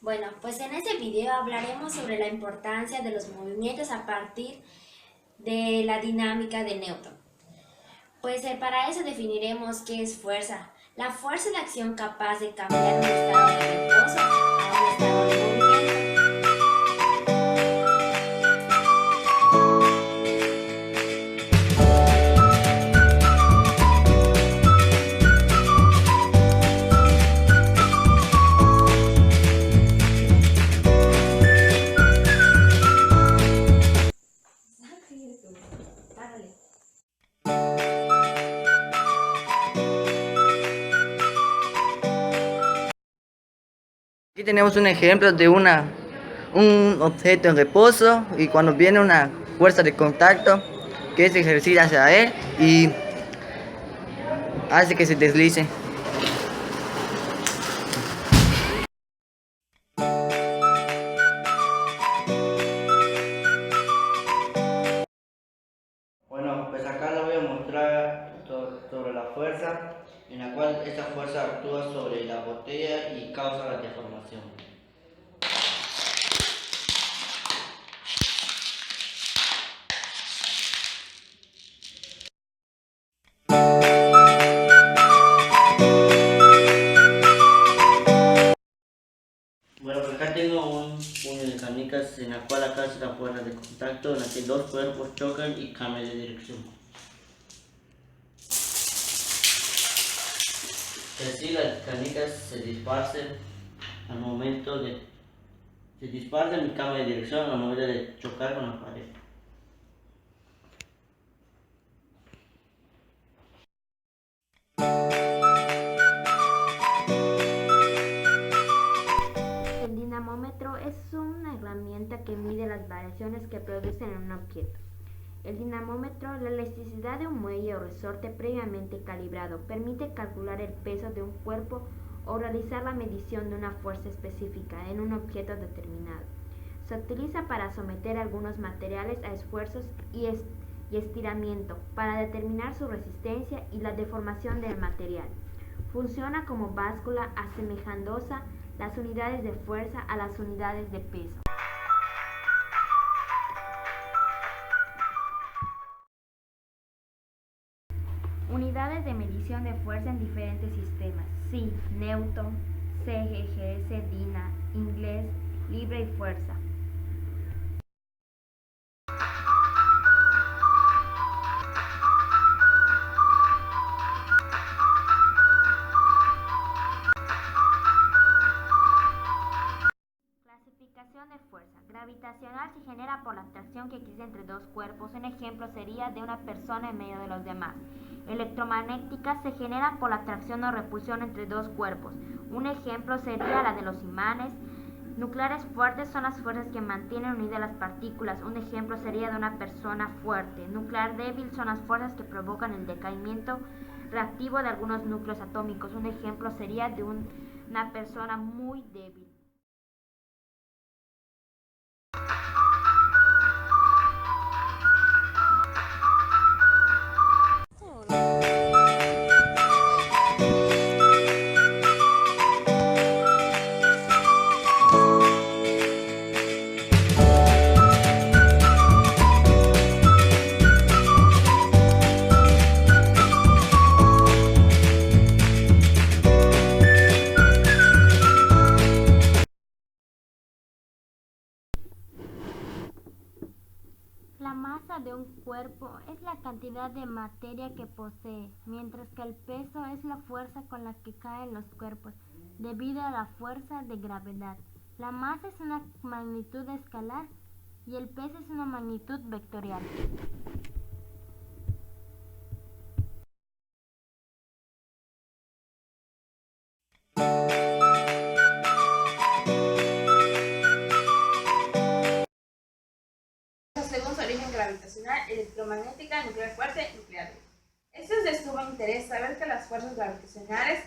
Bueno, pues en este video hablaremos sobre la importancia de los movimientos a partir de la dinámica de Newton. Para eso definiremos qué es fuerza. La fuerza es la acción capaz de cambiar un estado de reposo a un estado de movimiento. Aquí tenemos un ejemplo de un objeto en reposo y cuando viene una fuerza de contacto que se ejercita hacia él y hace que se deslice. Bueno, pues acá les voy a mostrar sobre la fuerza, en la cual esta fuerza actúa sobre la botella y causa la deformación. Bueno, pues acá tengo un puño de canicas en la cual acá es la fuerza de contacto en la que dos cuerpos chocan y cambian de dirección. Así las canicas se dispersan al momento de se dispersan y cambian de dirección al momento de chocar con la pared. El dinamómetro es una herramienta que mide las variaciones que producen en un objeto. El dinamómetro, la elasticidad de un muelle o resorte previamente calibrado, permite calcular el peso de un cuerpo o realizar la medición de una fuerza específica en un objeto determinado. Se utiliza para someter algunos materiales a esfuerzos y estiramiento para determinar su resistencia y la deformación del material. Funciona como báscula asemejando las unidades de fuerza a las unidades de peso. Unidades de medición de fuerza en diferentes sistemas: SI, Newton, CGS, DINA, inglés, libre y fuerza. Clasificación de fuerza. Gravitacional se genera por la atracción que existe entre dos cuerpos. Un ejemplo sería de una persona en medio de los demás. Electromagnética se genera por la atracción o repulsión entre dos cuerpos. Un ejemplo sería la de los imanes. Nucleares fuertes son las fuerzas que mantienen unidas las partículas. Un ejemplo sería de una persona fuerte. Nuclear débil son las fuerzas que provocan el decaimiento reactivo de algunos núcleos atómicos. Un ejemplo sería de una persona muy débil. La masa de un cuerpo es la cantidad de materia que posee, mientras que el peso es la fuerza con la que caen los cuerpos, debido a la fuerza de gravedad. La masa es una magnitud escalar y el peso es una magnitud vectorial. Según su origen gravitacional, electromagnética, nuclear fuerte, nuclear débil. Esto es de sumo interés saber que las fuerzas gravitacionales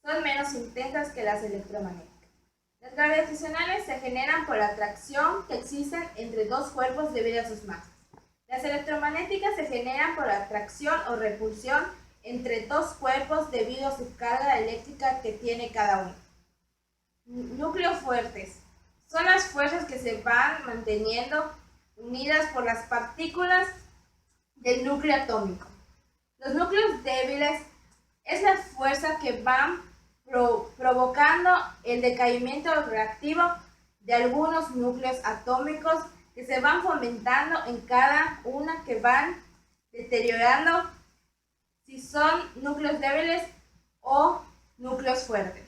son menos intensas que las electromagnéticas. Las gravitacionales se generan por la atracción que existe entre dos cuerpos debido a sus masas. Las electromagnéticas se generan por la atracción o repulsión entre dos cuerpos debido a su carga eléctrica que tiene cada uno. núcleos fuertes. Son las fuerzas que se van manteniendo unidas por las partículas del núcleo atómico. Los núcleos débiles es la fuerza que van provocando el decaimiento reactivo de algunos núcleos atómicos que se van fomentando en cada una, que van deteriorando si son núcleos débiles o núcleos fuertes.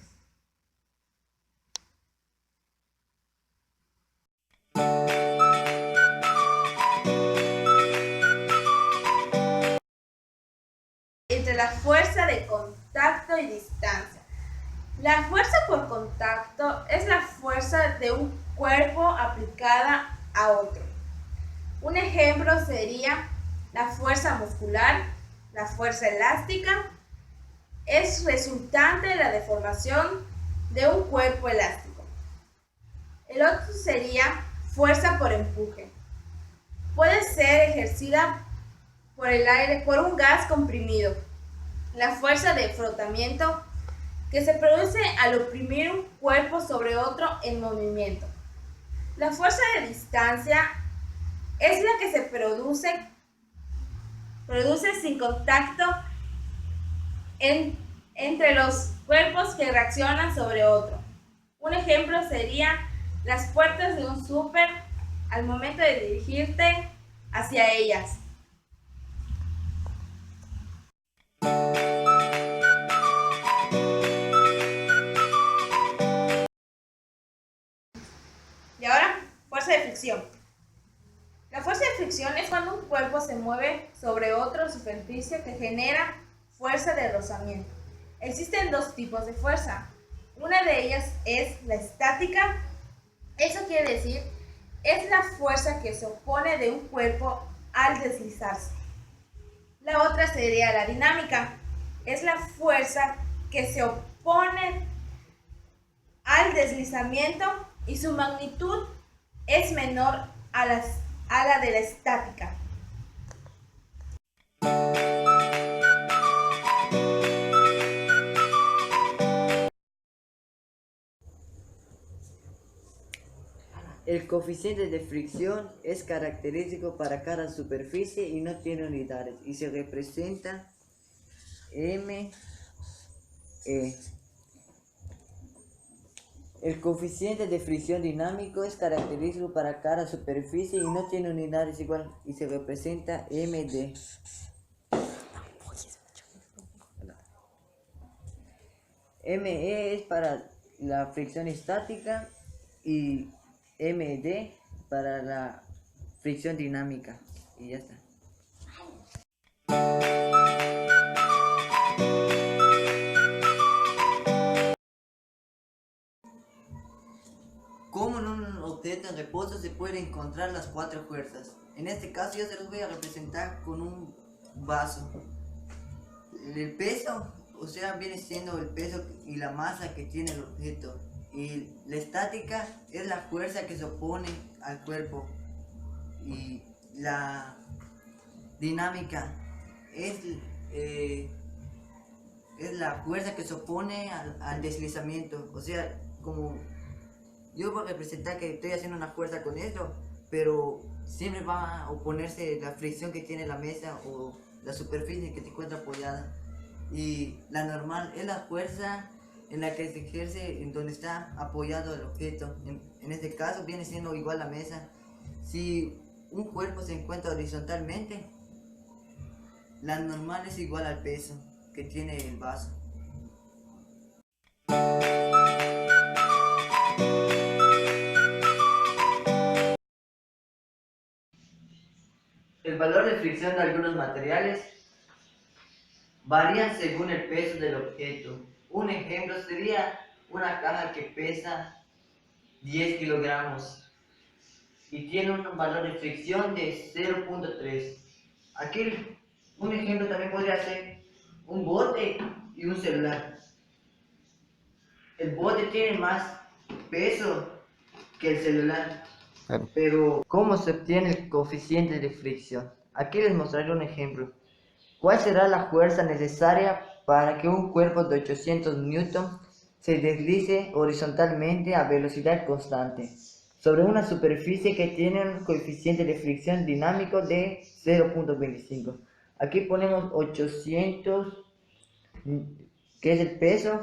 Entre la fuerza de contacto y distancia. La fuerza por contacto es la fuerza de un cuerpo aplicada a otro. Un ejemplo sería la fuerza muscular. La fuerza elástica es resultante de la deformación de un cuerpo elástico. El otro sería fuerza por empuje. Puede ser ejercida por el aire, por un gas comprimido. La fuerza de frotamiento, que se produce al oprimir un cuerpo sobre otro en movimiento. La fuerza de distancia es la que se produce sin contacto entre los cuerpos que reaccionan sobre otro. Un ejemplo sería las puertas de un súper al momento de dirigirte hacia ellas. Y ahora, fuerza de fricción. La fuerza de fricción es cuando un cuerpo se mueve sobre otra superficie que genera fuerza de rozamiento. Existen dos tipos de fuerza. Una de ellas es la estática. Eso quiere decir, es la fuerza que se opone de un cuerpo al deslizarse. La otra sería la dinámica. Es la fuerza que se opone al deslizamiento y su magnitud es menor a la de la estática. El coeficiente de fricción es característico para cada superficie y no tiene unidades y se representa ME. El coeficiente de fricción dinámico es característico para cada superficie y no tiene unidades igual y se representa MD. ME es para la fricción estática y MD para la fricción dinámica. Y ya está. ¿Cómo en un objeto en reposo se pueden encontrar las cuatro fuerzas? En este caso yo se los voy a representar con un vaso. El peso, o sea, viene siendo el peso y la masa que tiene el objeto. Y la estática es la fuerza que se opone al cuerpo. Y la dinámica es la fuerza que se opone al deslizamiento. O sea, como yo voy a representar que estoy haciendo una fuerza con esto, pero siempre va a oponerse la fricción que tiene la mesa o la superficie que te encuentra apoyada. Y la normal es la fuerza en la que se ejerce en donde está apoyado el objeto. En este caso viene siendo igual la mesa. Si un cuerpo se encuentra horizontalmente, la normal es igual al peso que tiene el vaso. El valor de fricción de algunos materiales varía según el peso del objeto. Un ejemplo sería una caja que pesa 10 kilogramos y tiene un valor de fricción de 0.3. Aquí un ejemplo también podría ser un bote y un celular. El bote tiene más peso que el celular. Pero, ¿cómo se obtiene el coeficiente de fricción? Aquí les mostraré un ejemplo. ¿Cuál será la fuerza necesaria para que un cuerpo de 800 newton se deslice horizontalmente a velocidad constante sobre una superficie que tiene un coeficiente de fricción dinámico de 0.25. Aquí ponemos 800, que es el peso,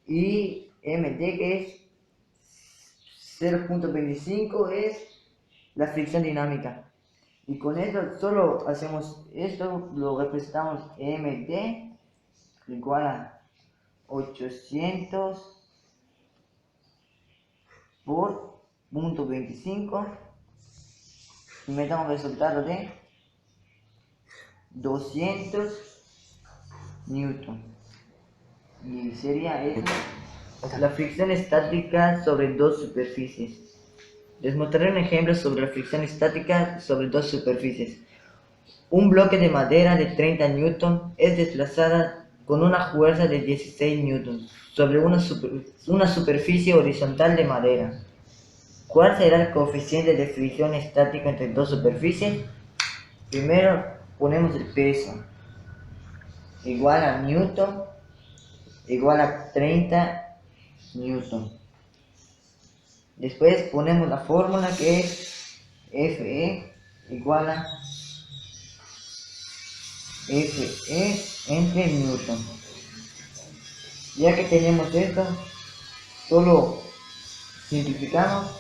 y md, que es 0.25, es la fricción dinámica. Y con esto solo hacemos esto, lo representamos md igual a 800 por 0.25 y me da un resultado de 200 newton. Y sería eso, la fricción estática sobre dos superficies. Les mostraré un ejemplo sobre la fricción estática sobre dos superficies. Un bloque de madera de 30 newton es desplazada con una fuerza de 16 newton sobre una superficie horizontal de madera. ¿Cuál será el coeficiente de fricción estática entre dos superficies? Primero ponemos el peso, igual a newton, igual a 30 newton. Después ponemos la fórmula, que es Fe igual a Fe entre newton. Ya que tenemos esto, solo simplificamos.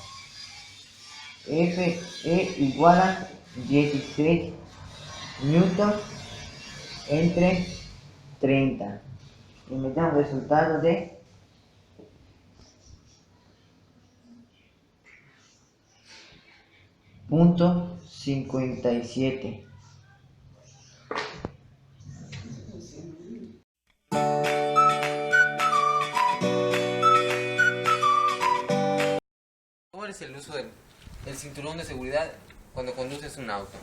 Fe igual a 16 newton entre 30 y me da un resultado de 0.57. ¿Cuál es el uso del cinturón de seguridad cuando conduces un auto?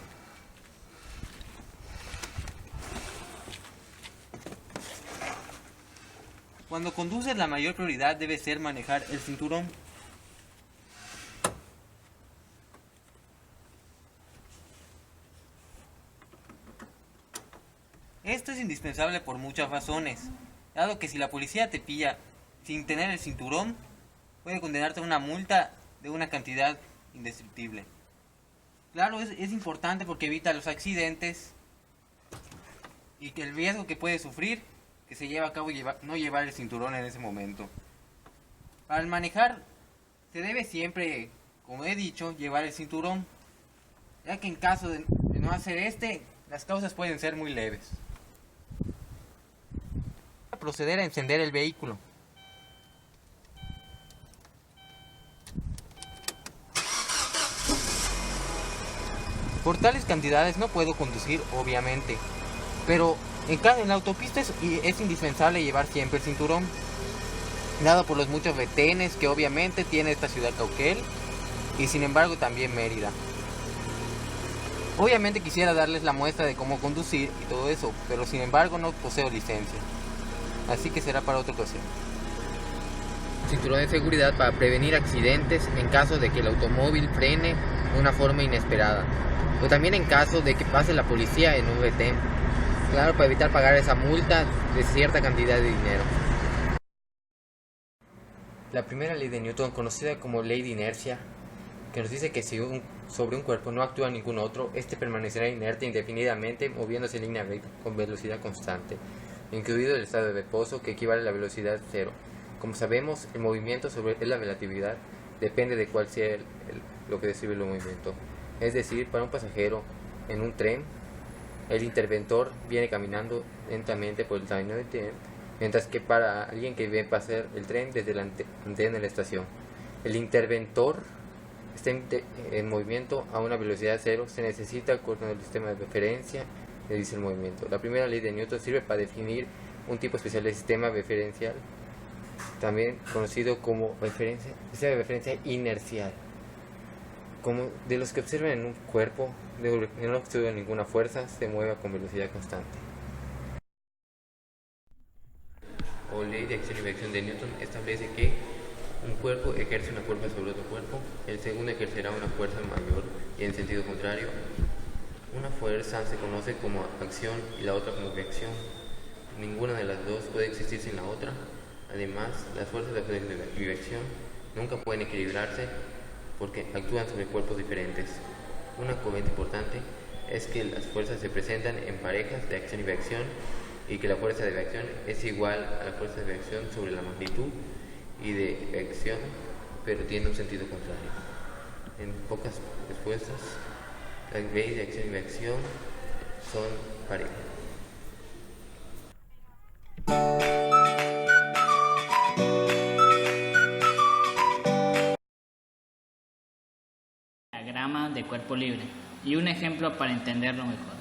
Cuando conduces, la mayor prioridad debe ser manejar el cinturón. Esto es indispensable por muchas razones, dado que si la policía te pilla sin tener el cinturón, puede condenarte a una multa de una cantidad indescriptible. Claro, es importante porque evita los accidentes y que el riesgo que puede sufrir que se lleva a cabo no llevar el cinturón en ese momento. Al manejar se debe siempre, como he dicho, llevar el cinturón, ya que en caso de no hacer las causas pueden ser muy leves. Proceder a encender el vehículo. Por tales cantidades no puedo conducir, obviamente, pero en la autopista es indispensable llevar siempre el cinturón, dado por los muchos retenes que obviamente tiene esta ciudad Cauquel y sin embargo también Mérida. Obviamente quisiera darles la muestra de cómo conducir y todo eso, pero sin embargo no poseo licencia, así que será para otra ocasión. Cinturón de seguridad para prevenir accidentes en caso de que el automóvil frene de una forma inesperada, o también en caso de que pase la policía en un retén. Claro, para evitar pagar esa multa de cierta cantidad de dinero. La primera ley de Newton, conocida como ley de inercia, que nos dice que si sobre un cuerpo no actúa ningún otro, este permanecerá inerte indefinidamente moviéndose en línea recta con velocidad constante, incluido el estado de reposo, que equivale a la velocidad cero. Como sabemos, el movimiento sobre la relatividad depende de cuál sea lo que describe el movimiento. Es decir, para un pasajero en un tren, el interventor viene caminando lentamente por el camino del tren, mientras que para alguien que ve pasar el tren desde la antena de la estación, el interventor está en movimiento a una velocidad cero. Se necesita coordinar el sistema de referencia que dice el movimiento. La primera ley de Newton sirve para definir un tipo especial de sistema referencial, también conocido como sistema de referencia inercial, como de los que observan en un cuerpo, no observa ninguna fuerza, se mueve con velocidad constante. O ley de acción y reacción de Newton establece que un cuerpo ejerce una fuerza sobre otro cuerpo, el segundo ejercerá una fuerza mayor, y en sentido contrario. Una fuerza se conoce como acción y la otra como reacción. Ninguna de las dos puede existir sin la otra. Además, las fuerzas de flexión nunca pueden equilibrarse porque actúan sobre cuerpos diferentes. Una componente importante es que las fuerzas se presentan en parejas de acción y reacción y que la fuerza de reacción es igual a la fuerza de reacción sobre la magnitud y de reacción, pero tiene un sentido contrario. En pocas respuestas, las leyes de acción y reacción son parejas. Diagrama de cuerpo libre y un ejemplo para entenderlo mejor.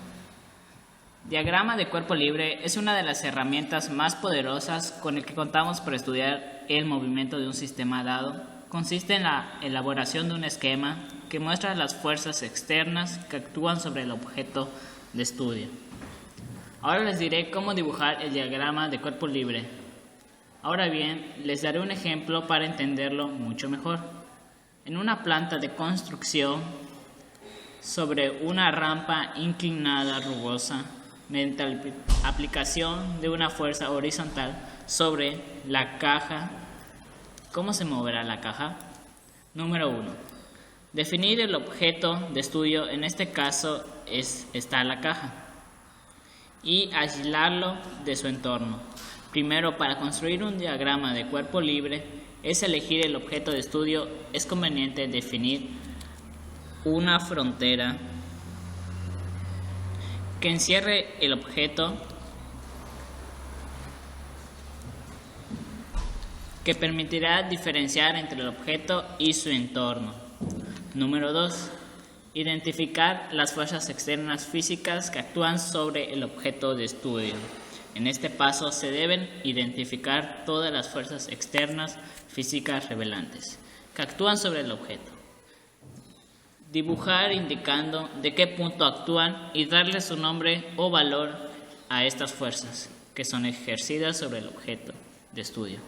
Diagrama de cuerpo libre es una de las herramientas más poderosas con el que contamos para estudiar el movimiento de un sistema dado. Consiste en la elaboración de un esquema que muestra las fuerzas externas que actúan sobre el objeto de estudio. Ahora les diré cómo dibujar el diagrama de cuerpo libre. Ahora bien, les daré un ejemplo para entenderlo mucho mejor. En una planta de construcción, sobre una rampa inclinada rugosa, mediante la aplicación de una fuerza horizontal sobre la caja. ¿Cómo se moverá la caja? Número 1. Definir el objeto de estudio, en este caso está la caja, y aislarlo de su entorno. Primero, para construir un diagrama de cuerpo libre, es elegir el objeto de estudio. Es conveniente definir una frontera que encierre el objeto, que permitirá diferenciar entre el objeto y su entorno. Número 2. Identificar las fuerzas externas físicas que actúan sobre el objeto de estudio. En este paso se deben identificar todas las fuerzas externas físicas revelantes que actúan sobre el objeto. Dibujar indicando de qué punto actúan y darle su nombre o valor a estas fuerzas que son ejercidas sobre el objeto de estudio,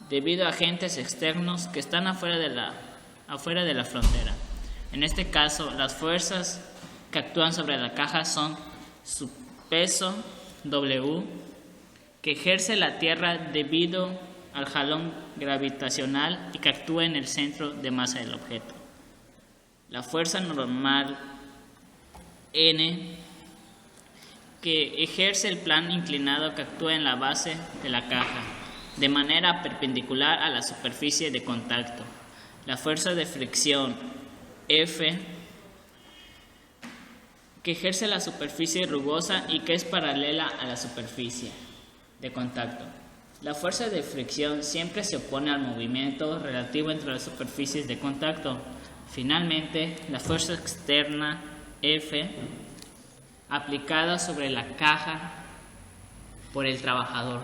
debido a agentes externos que están afuera de la frontera. En este caso, las fuerzas que actúan sobre la caja son su peso W, que ejerce la Tierra debido al jalón gravitacional y que actúa en el centro de masa del objeto. La fuerza normal N, que ejerce el plano inclinado que actúa en la base de la caja, de manera perpendicular a la superficie de contacto. La fuerza de fricción F, que ejerce la superficie rugosa y que es paralela a la superficie de contacto. La fuerza de fricción siempre se opone al movimiento relativo entre las superficies de contacto. Finalmente, la fuerza externa F, aplicada sobre la caja por el trabajador.